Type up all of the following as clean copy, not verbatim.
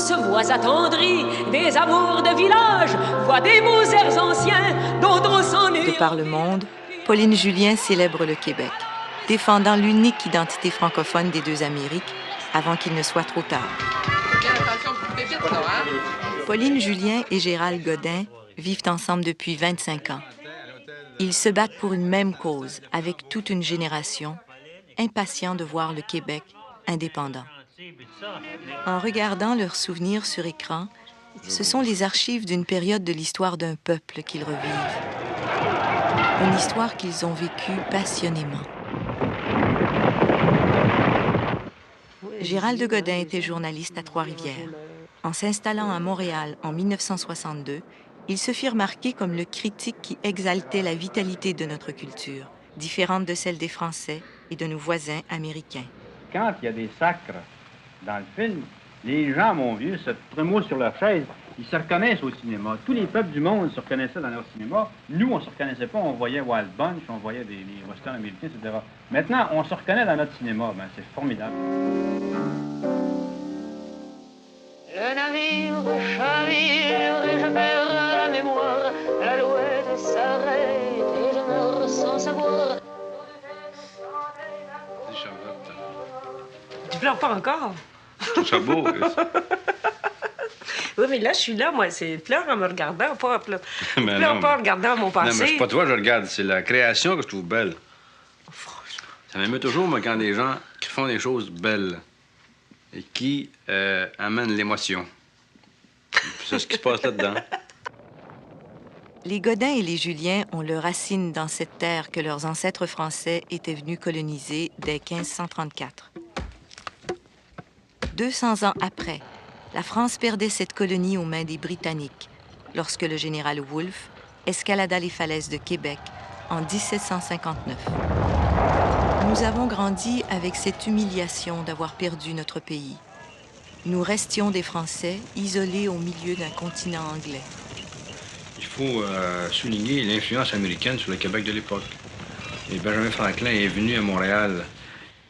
douces voix attendries, des amours de village, voix des mots airs anciens dont on s'ennuie. De par le monde, Pauline Julien célèbre le Québec, défendant l'unique identité francophone des deux Amériques avant qu'il ne soit trop tard. Pauline Julien et Gérald Godin vivent ensemble depuis 25 ans. Ils se battent pour une même cause, avec toute une génération, impatients de voir le Québec indépendant. En regardant leurs souvenirs sur écran, ce sont les archives d'une période de l'histoire d'un peuple qu'ils revivent. Une histoire qu'ils ont vécue passionnément. Gérald Godin était journaliste à Trois-Rivières. En s'installant à Montréal en 1962, il se fit remarquer comme le critique qui exaltait la vitalité de notre culture, différente de celle des Français et de nos voisins américains. Quand il y a des sacres dans le film, les gens, mon vieux, se trémoussent sur leur chaise. Ils se reconnaissent au cinéma. Tous les peuples du monde se reconnaissaient dans leur cinéma. Nous, on ne se reconnaissait pas. On voyait Wild Bunch, on voyait les westerns américains, etc. Maintenant, on se reconnaît dans notre cinéma. Ben, c'est formidable. Le navire chavire et je perds la mémoire. L'alouette s'arrête et je meurs sans savoir. C'est Charlotte. Tu pleures pas encore? Je trouve ça beau. Oui, mais là, je suis là, moi. C'est pleure en me regardant, pas pleure. Pleure pas en regardant mon passé. Non, mais c'est pas toi que je regarde, c'est la création que je trouve belle. Oh, franchement. Ça m'émeut toujours, moi, quand des gens qui font des choses belles et qui amènent l'émotion. C'est ce qui se passe là-dedans. Les Godin et les Julien ont leurs racines dans cette terre que leurs ancêtres français étaient venus coloniser dès 1534. 200 ans après, la France perdait cette colonie aux mains des Britanniques lorsque le général Wolfe escalada les falaises de Québec en 1759. Nous avons grandi avec cette humiliation d'avoir perdu notre pays. Nous restions des Français isolés au milieu d'un continent anglais. Il faut souligner l'influence américaine sur le Québec de l'époque. Et Benjamin Franklin est venu à Montréal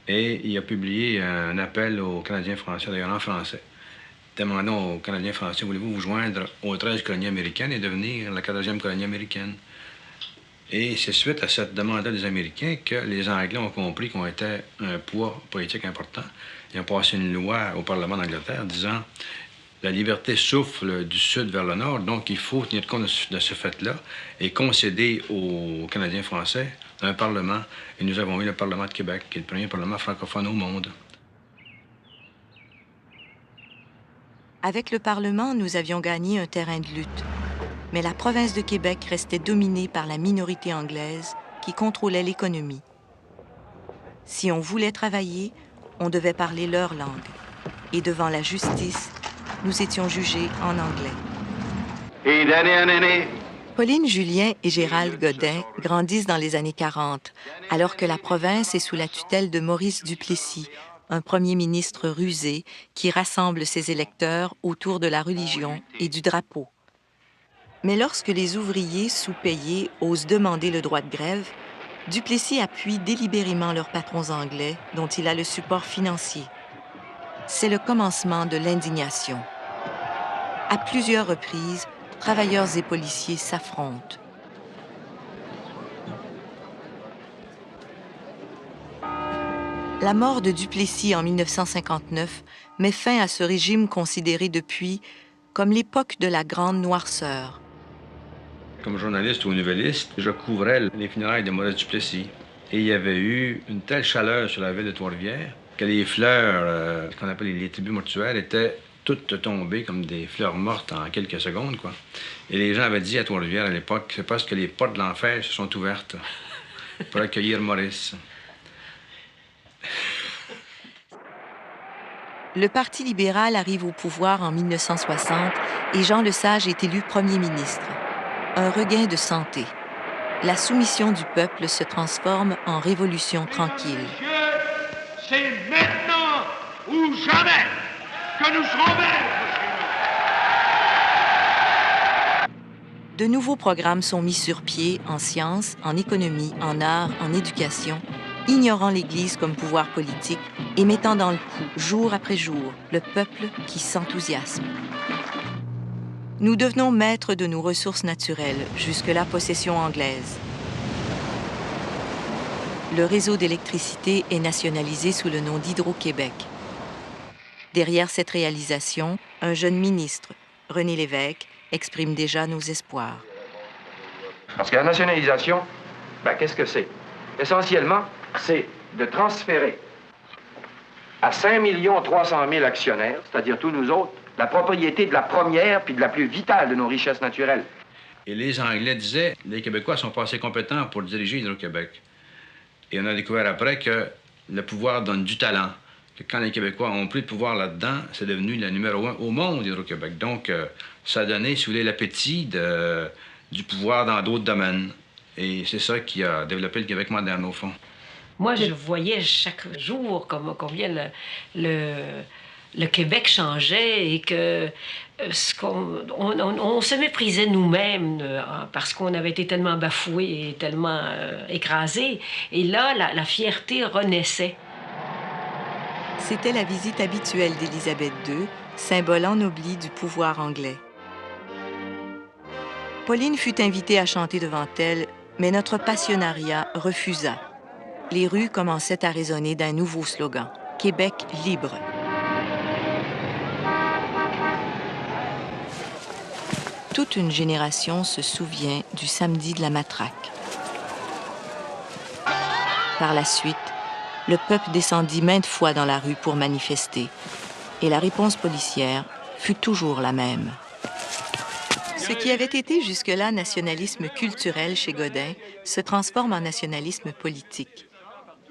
et il a publié un appel aux Canadiens français, d'ailleurs en français, demandant aux Canadiens français, voulez-vous vous joindre aux 13 colonies américaines et devenir la 14e colonie américaine? Et c'est suite à cette demande-là des Américains que les Anglais ont compris qu'on était un poids politique important. Ils ont passé une loi au Parlement d'Angleterre disant la liberté souffle du sud vers le nord, donc il faut tenir compte de ce fait-là et concéder aux Canadiens français un Parlement. Et nous avons eu le Parlement de Québec, qui est le premier Parlement francophone au monde. Avec le Parlement, nous avions gagné un terrain de lutte. Mais la province de Québec restait dominée par la minorité anglaise qui contrôlait l'économie. Si on voulait travailler, on devait parler leur langue. Et devant la justice, nous étions jugés en anglais. Pauline Julien et Gérald Godin grandissent dans les années 40, alors que la province est sous la tutelle de Maurice Duplessis, un premier ministre rusé qui rassemble ses électeurs autour de la religion et du drapeau. Mais lorsque les ouvriers sous-payés osent demander le droit de grève, Duplessis appuie délibérément leurs patrons anglais, dont il a le support financier. C'est le commencement de l'indignation. À plusieurs reprises, travailleurs et policiers s'affrontent. La mort de Duplessis en 1959 met fin à ce régime considéré depuis comme l'époque de la Grande Noirceur. Comme journaliste ou nouvelliste, je couvrais les funérailles de Maurice Duplessis. Et il y avait eu une telle chaleur sur la ville de Trois-Rivières que les fleurs, qu'on appelle les tribus mortuaires, étaient toutes tombées comme des fleurs mortes en quelques secondes, quoi. Et les gens avaient dit à Trois-Rivières à l'époque, c'est parce que les portes de l'enfer se sont ouvertes pour accueillir Maurice. Le Parti libéral arrive au pouvoir en 1960 et Jean Lesage est élu premier ministre. Un regain de santé. La soumission du peuple se transforme en révolution tranquille. C'est maintenant ou jamais que nous serons maîtres. De nouveaux programmes sont mis sur pied en sciences, en économie, en arts, en éducation ignorant l'Église comme pouvoir politique et mettant dans le coup, jour après jour, le peuple qui s'enthousiasme. Nous devenons maîtres de nos ressources naturelles, jusque-là possession anglaise. Le réseau d'électricité est nationalisé sous le nom d'Hydro-Québec. Derrière cette réalisation, un jeune ministre, René Lévesque, exprime déjà nos espoirs. Parce que la nationalisation, qu'est-ce que c'est? Essentiellement, c'est de transférer à 5 300 000 actionnaires, c'est-à-dire tous nous autres, la propriété de la première puis de la plus vitale de nos richesses naturelles. Et les Anglais disaient, les Québécois sont pas assez compétents pour diriger Hydro-Québec. Et on a découvert après que le pouvoir donne du talent. Que quand les Québécois ont pris le pouvoir là-dedans, c'est devenu la numéro 1 au monde, Hydro-Québec. Donc, ça a donné, si vous voulez, l'appétit du pouvoir dans d'autres domaines. Et c'est ça qui a développé le Québec moderne, au fond. Moi, je voyais chaque jour combien le Québec changeait et que on se méprisait nous-mêmes parce qu'on avait été tellement bafoués et tellement écrasés. Et là, la fierté renaissait. C'était la visite habituelle d'Élisabeth II, symbole ennobli du pouvoir anglais. Pauline fut invitée à chanter devant elle, mais notre passionnariat refusa. Les rues commençaient à résonner d'un nouveau slogan, « Québec libre ». Toute une génération se souvient du samedi de la matraque. Par la suite, le peuple descendit maintes fois dans la rue pour manifester, et la réponse policière fut toujours la même. Ce qui avait été jusque-là nationalisme culturel chez Godin se transforme en nationalisme politique.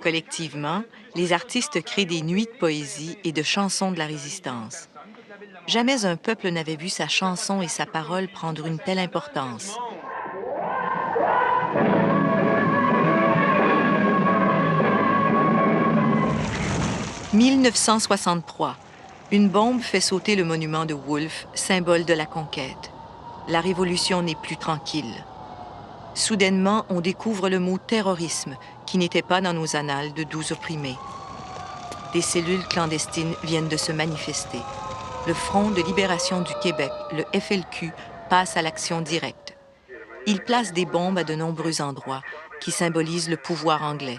Collectivement, les artistes créent des nuits de poésie et de chansons de la résistance. Jamais un peuple n'avait vu sa chanson et sa parole prendre une telle importance. « 1963. Une bombe fait sauter le monument de Wolfe, symbole de la conquête. La révolution n'est plus tranquille. Soudainement, on découvre le mot « terrorisme » qui n'était pas dans nos annales de 12 opprimés. Des cellules clandestines viennent de se manifester. Le Front de libération du Québec, le FLQ, passe à l'action directe. Il place des bombes à de nombreux endroits qui symbolisent le pouvoir anglais.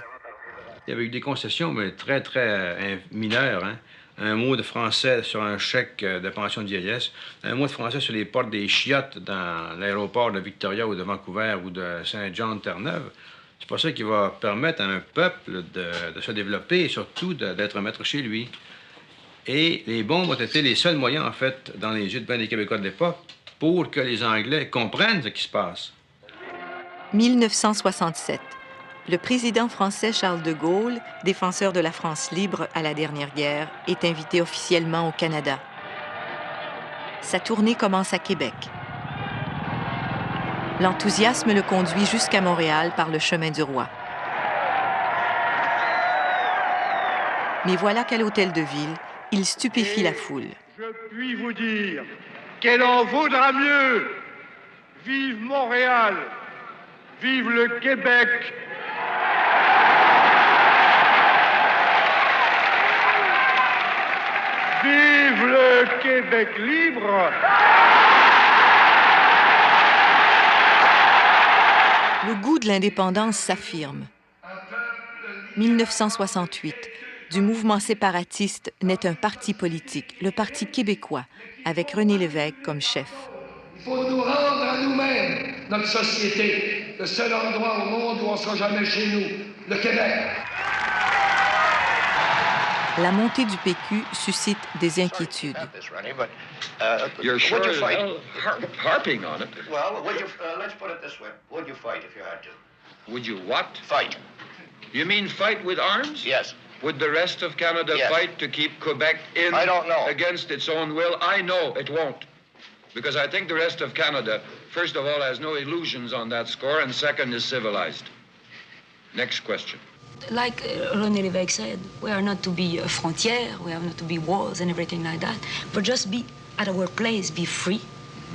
Il y avait eu des concessions, mais très, très mineures. Hein? Un mot de français sur un chèque de pension de vieillesse, un mot de français sur les portes des chiottes dans l'aéroport de Victoria ou de Vancouver ou de Saint-Jean-de-Terre-Neuve. C'est pas ça qui va permettre à un peuple de se développer et surtout d'être maître chez lui. Et les bombes ont été les seuls moyens, en fait, dans les yeux de bien des Québécois de l'époque, pour que les Anglais comprennent ce qui se passe. 1967. Le président français Charles de Gaulle, défenseur de la France libre à la dernière guerre, est invité officiellement au Canada. Sa tournée commence à Québec. L'enthousiasme le conduit jusqu'à Montréal par le chemin du Roi. Mais voilà qu'à l'hôtel de ville, il stupéfie la foule. Je puis vous dire qu'elle en vaudra mieux. Vive Montréal, vive le Québec. Vive le Québec libre. Le goût de l'indépendance s'affirme. 1968. Du mouvement séparatiste naît un parti politique, le Parti québécois, avec René Lévesque comme chef. Il faut nous rendre à nous-mêmes, notre société, le seul endroit au monde où on ne sera jamais chez nous, le Québec. La montée du PQ suscite des inquiétudes. You're sure harping on it. Well, let's put it this way. Would you fight if you had to? Would you what? Fight. You mean fight with arms? Yes. Would the rest of Canada fight to keep Quebec in I don't know. against its own will? I know it won't. Because I think the rest of Canada, first of all, has no illusions on that score, and second, is civilized. Next question. Like René Lévesque said, we are not to be a frontière, we are not to be walls and everything like that, but just be at our place, be free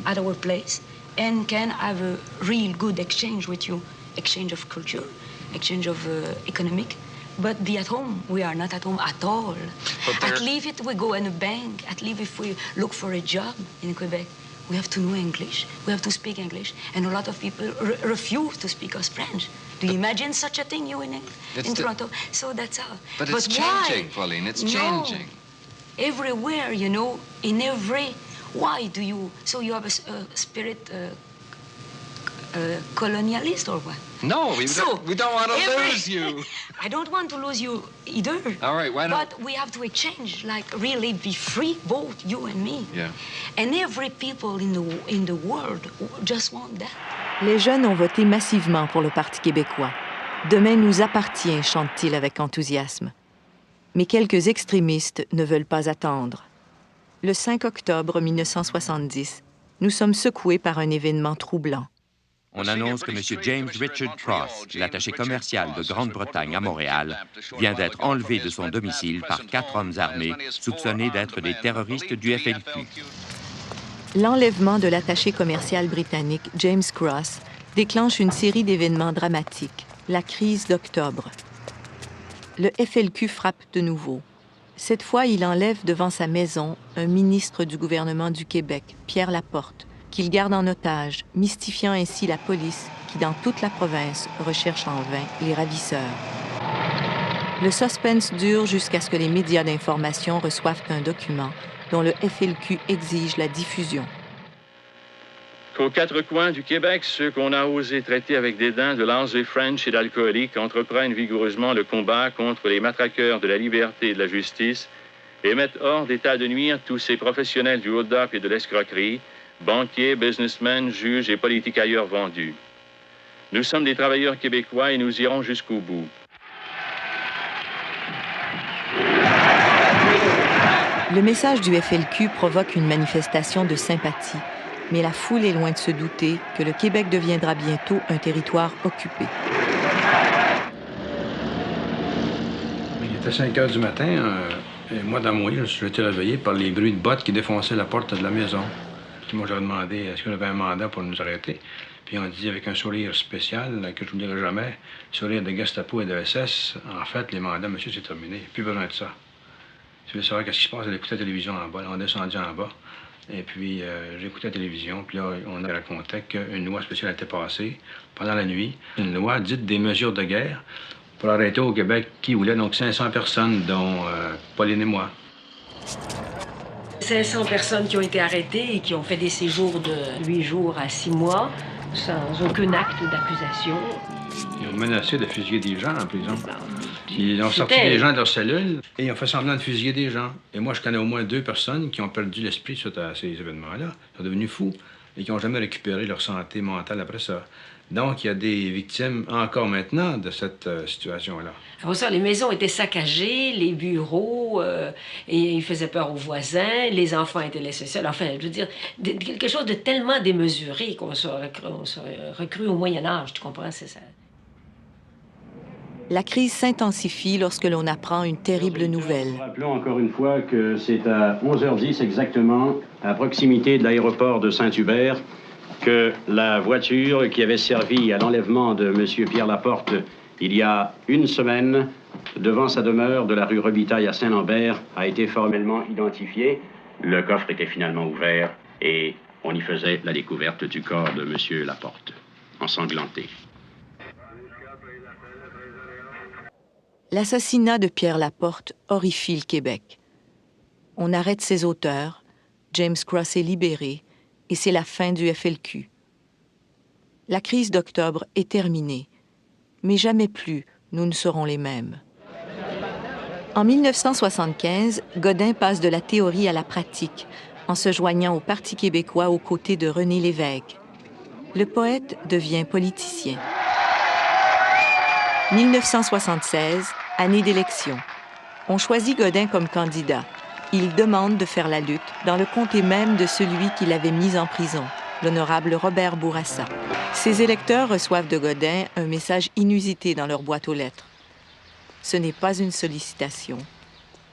at our place, and can have a real good exchange with you, exchange of culture, exchange of economic, but be at home. We are not at home at all. But At least if we go in a bank, at least if we look for a job in Quebec, we have to know English. We have to speak English. And a lot of people refuse to speak us French. Do you imagine such a thing, you in Toronto? So that's how. But it's changing, Pauline. It's changing. Everywhere, you know, in every... Why do you... So you have a spirit colonialist or what? No, we don't want to lose you. I don't want to lose you either. All right, why not? But we have to exchange, like really be free, both you and me. Yeah. And every people in the world just want that. Les jeunes ont voté massivement pour le Parti québécois. Demain nous appartient, chantent-ils avec enthousiasme. Mais quelques extrémistes ne veulent pas attendre. Le 5 octobre 1970, nous sommes secoués par un événement troublant. On annonce que M. James Richard Cross, l'attaché commercial de Grande-Bretagne à Montréal, vient d'être enlevé de son domicile par 4 hommes armés soupçonnés d'être des terroristes du FLQ. L'enlèvement de l'attaché commercial britannique James Cross déclenche une série d'événements dramatiques, la crise d'octobre. Le FLQ frappe de nouveau. Cette fois, il enlève devant sa maison un ministre du gouvernement du Québec, Pierre Laporte, qu'il garde en otage, mystifiant ainsi la police qui, dans toute la province, recherche en vain les ravisseurs. Le suspense dure jusqu'à ce que les médias d'information reçoivent un document dont le FLQ exige la diffusion. Qu'aux 4 coins du Québec, ceux qu'on a osé traiter avec dédain de lancers French et d'alcooliques entreprennent vigoureusement le combat contre les matraqueurs de la liberté et de la justice et mettent hors d'état de nuire tous ces professionnels du hold-up et de l'escroquerie, banquiers, businessmen, juges et politiques ailleurs vendus. Nous sommes des travailleurs québécois et nous irons jusqu'au bout. Le message du FLQ provoque une manifestation de sympathie, mais la foule est loin de se douter que le Québec deviendra bientôt un territoire occupé. Il était 5 heures du matin, et moi, dans mon lit, j'ai été réveillé par les bruits de bottes qui défonçaient la porte de la maison. Puis moi, j'avais demandé est-ce qu'on avait un mandat pour nous arrêter. Puis on dit avec un sourire spécial que je n'oublierai jamais, sourire de Gestapo et de SS, en fait, les mandats, monsieur, c'est terminé. Plus besoin de ça. Si vous voulez savoir qu'est-ce qui se passe, elle écoutait la télévision en bas. On est descendu en bas. Et puis, j'écoutais la télévision. Puis là, on racontait qu'une loi spéciale a été passée pendant la nuit. Une loi dite des mesures de guerre pour arrêter au Québec qui voulait donc 500 personnes, dont Pauline et moi. 500 personnes qui ont été arrêtées et qui ont fait des séjours de 8 jours à 6 mois sans aucun acte d'accusation. Ils ont menacé de fusiller des gens en prison. Ils ont sorti des gens de leur cellule et ils ont fait semblant de fusiller des gens. Et moi, je connais au moins 2 personnes qui ont perdu l'esprit suite à ces événements-là. Ils sont devenus fous et qui n'ont jamais récupéré leur santé mentale après ça. Donc, il y a des victimes encore maintenant de cette situation-là. Après ça, les maisons étaient saccagées, les bureaux, et ils faisaient peur aux voisins, les enfants étaient laissés seuls. Enfin, je veux dire, quelque chose de tellement démesuré qu'on serait recru au Moyen-Âge, tu comprends, c'est ça. La crise s'intensifie lorsque l'on apprend une terrible nouvelle. Rappelons encore une fois que c'est à 11h10 exactement, à proximité de l'aéroport de Saint-Hubert, que la voiture qui avait servi à l'enlèvement de M. Pierre Laporte il y a une semaine, devant sa demeure de la rue Robitaille à Saint-Lambert, a été formellement identifiée. Le coffre était finalement ouvert et on y faisait la découverte du corps de M. Laporte, ensanglanté. L'assassinat de Pierre Laporte horrifie le Québec. On arrête ses auteurs, James Cross est libéré, et c'est la fin du FLQ. La crise d'octobre est terminée, mais jamais plus nous ne serons les mêmes. En 1975, Godin passe de la théorie à la pratique, en se joignant au Parti québécois aux côtés de René Lévesque. Le poète devient politicien. 1976, année d'élection. On choisit Godin comme candidat. Il demande de faire la lutte dans le comté même de celui qui l'avait mis en prison, l'honorable Robert Bourassa. Ses électeurs reçoivent de Godin un message inusité dans leur boîte aux lettres. Ce n'est pas une sollicitation,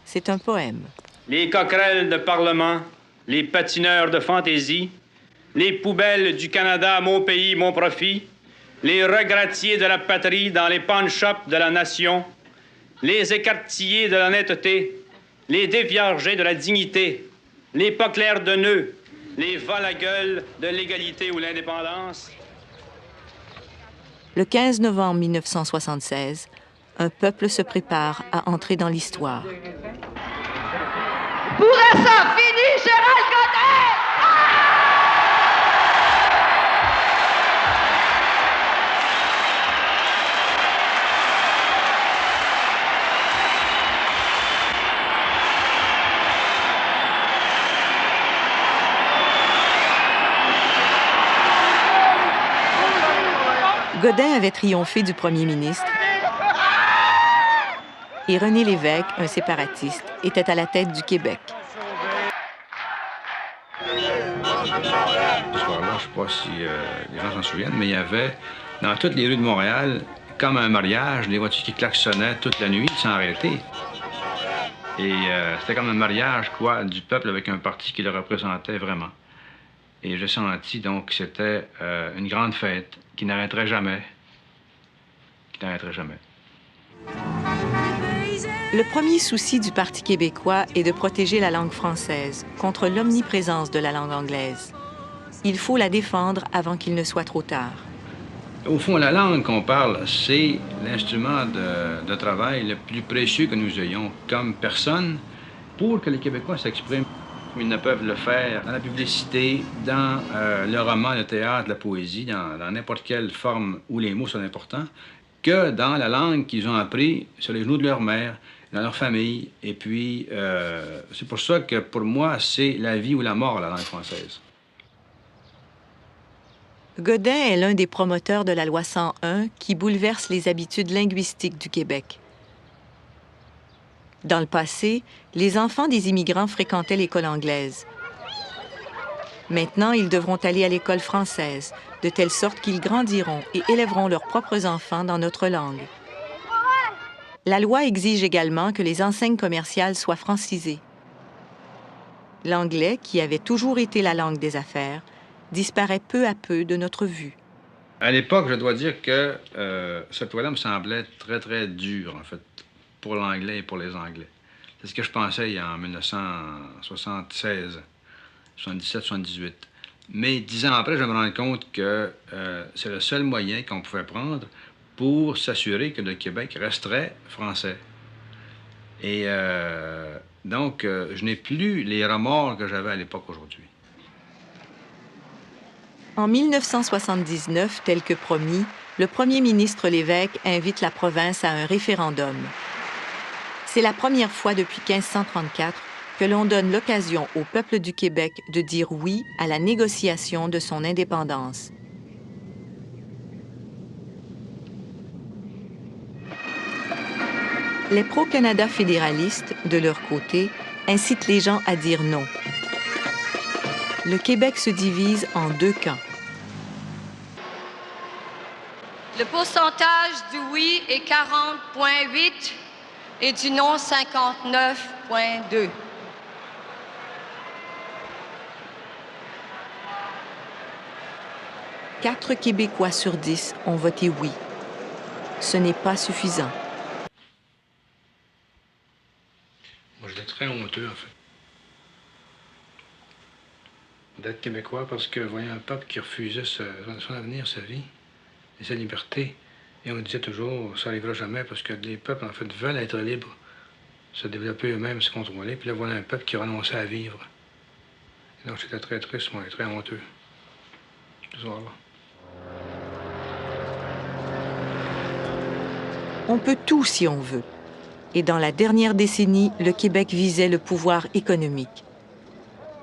c'est un poème. Les coquerelles de Parlement, les patineurs de fantaisie, les poubelles du Canada, mon pays, mon profit, les regrattiers de la patrie dans les pawn shops de la nation, les écartillés de l'honnêteté, les déviargés de la dignité, les pas clairs de nœuds, les va-la-gueule de l'égalité ou l'indépendance. Le 15 novembre 1976, un peuple se prépare à entrer dans l'histoire. Pourrait ça finir, Gérald Godin? Godin avait triomphé du premier ministre et René Lévesque, un séparatiste, était à la tête du Québec. Ce soir-là, je ne sais pas si les gens s'en souviennent, mais il y avait dans toutes les rues de Montréal, comme un mariage, des voitures qui klaxonnaient toute la nuit sans arrêter. Et c'était comme un mariage, quoi, du peuple avec un parti qui le représentait vraiment. Et j'ai senti donc que c'était une grande fête qui n'arrêterait jamais. Qui n'arrêterait jamais. Le premier souci du Parti québécois est de protéger la langue française contre l'omniprésence de la langue anglaise. Il faut la défendre avant qu'il ne soit trop tard. Au fond, la langue qu'on parle, c'est l'instrument de travail le plus précieux que nous ayons comme personne pour que les Québécois s'expriment. Ils ne peuvent le faire dans la publicité, dans le roman, le théâtre, la poésie, dans n'importe quelle forme où les mots sont importants, que dans la langue qu'ils ont appris sur les genoux de leur mère, dans leur famille. Et puis, c'est pour ça que pour moi, c'est la vie ou la mort, la langue française. Godin est l'un des promoteurs de la loi 101 qui bouleverse les habitudes linguistiques du Québec. Dans le passé, les enfants des immigrants fréquentaient l'école anglaise. Maintenant, ils devront aller à l'école française, de telle sorte qu'ils grandiront et élèveront leurs propres enfants dans notre langue. La loi exige également que les enseignes commerciales soient francisées. L'anglais, qui avait toujours été la langue des affaires, disparaît peu à peu de notre vue. À l'époque, je dois dire que cette loi-là me semblait très, très dure, en fait, pour l'anglais et pour les Anglais. C'est ce que je pensais en 1976, 77, 78. Mais 10 ans après, je me rends compte que c'est le seul moyen qu'on pouvait prendre pour s'assurer que le Québec resterait français. Et donc, je n'ai plus les remords que j'avais à l'époque aujourd'hui. En 1979, tel que promis, le premier ministre Lévesque invite la province à un référendum. C'est la première fois depuis 1534 que l'on donne l'occasion au peuple du Québec de dire oui à la négociation de son indépendance. Les pro-Canada fédéralistes, de leur côté, incitent les gens à dire non. Le Québec se divise en deux camps. Le pourcentage du oui est 40,8 et du non 59,2. Quatre Québécois sur 10 ont voté oui. Ce n'est pas suffisant. Moi, j'étais très honteux, en fait, d'être Québécois parce que voyant un peuple qui refusait son avenir, sa vie et sa liberté, et on disait toujours, ça n'arrivera jamais parce que les peuples, en fait, veulent être libres, se développer eux-mêmes, se contrôler, puis là, voilà un peuple qui renonçait à vivre. Et donc, j'étais très triste, moi, et très honteux, ce soir-là. On peut tout si on veut. Et dans la dernière décennie, le Québec visait le pouvoir économique.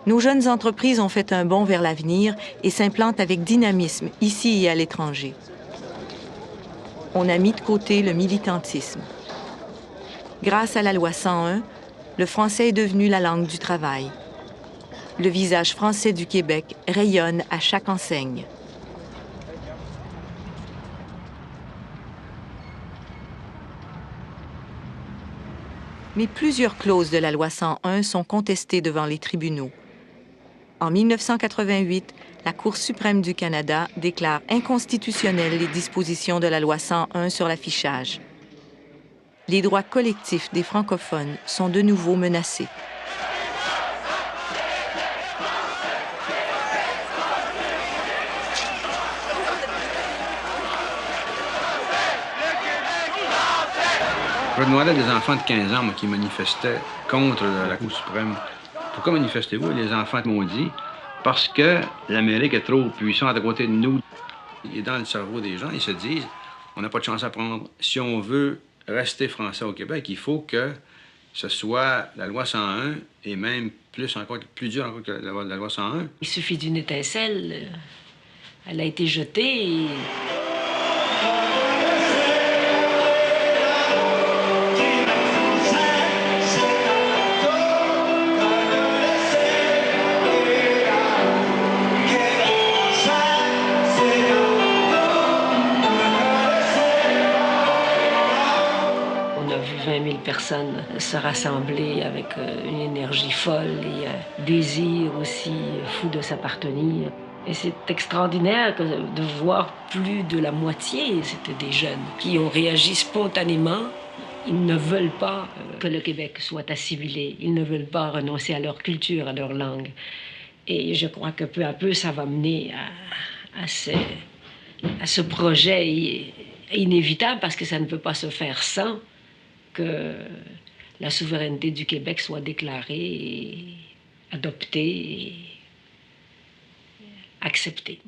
Nos jeunes entreprises ont fait un bond vers l'avenir et s'implantent avec dynamisme ici et à l'étranger. On a mis de côté le militantisme. Grâce à la loi 101, le français est devenu la langue du travail. Le visage français du Québec rayonne à chaque enseigne. Mais plusieurs clauses de la loi 101 sont contestées devant les tribunaux. En 1988, la Cour suprême du Canada déclare inconstitutionnelles les dispositions de la loi 101 sur l'affichage. les droits collectifs des francophones sont de nouveau menacés. Je demandais à des enfants de 15 ans moi, qui manifestaient contre la Cour suprême. Pourquoi manifestez-vous? Les enfants m'ont dit parce que l'Amérique est trop puissante à côté de nous. Et dans le cerveau des gens, ils se disent on n'a pas de chance à prendre. Si on veut rester français au Québec, il faut que ce soit la loi 101 et même plus dur encore que la loi 101. Il suffit d'une étincelle. Elle a été jetée et... personnes se rassembler avec une énergie folle et un désir aussi fou de s'appartenir. Et c'est extraordinaire de voir plus de la moitié, c'était des jeunes, qui ont réagi spontanément. Ils ne veulent pas que le Québec soit assimilé. Ils ne veulent pas renoncer à leur culture, à leur langue. Et je crois que peu à peu, ça va mener à ce projet inévitable, parce que ça ne peut pas se faire sans que la souveraineté du Québec soit déclarée, et adoptée et acceptée.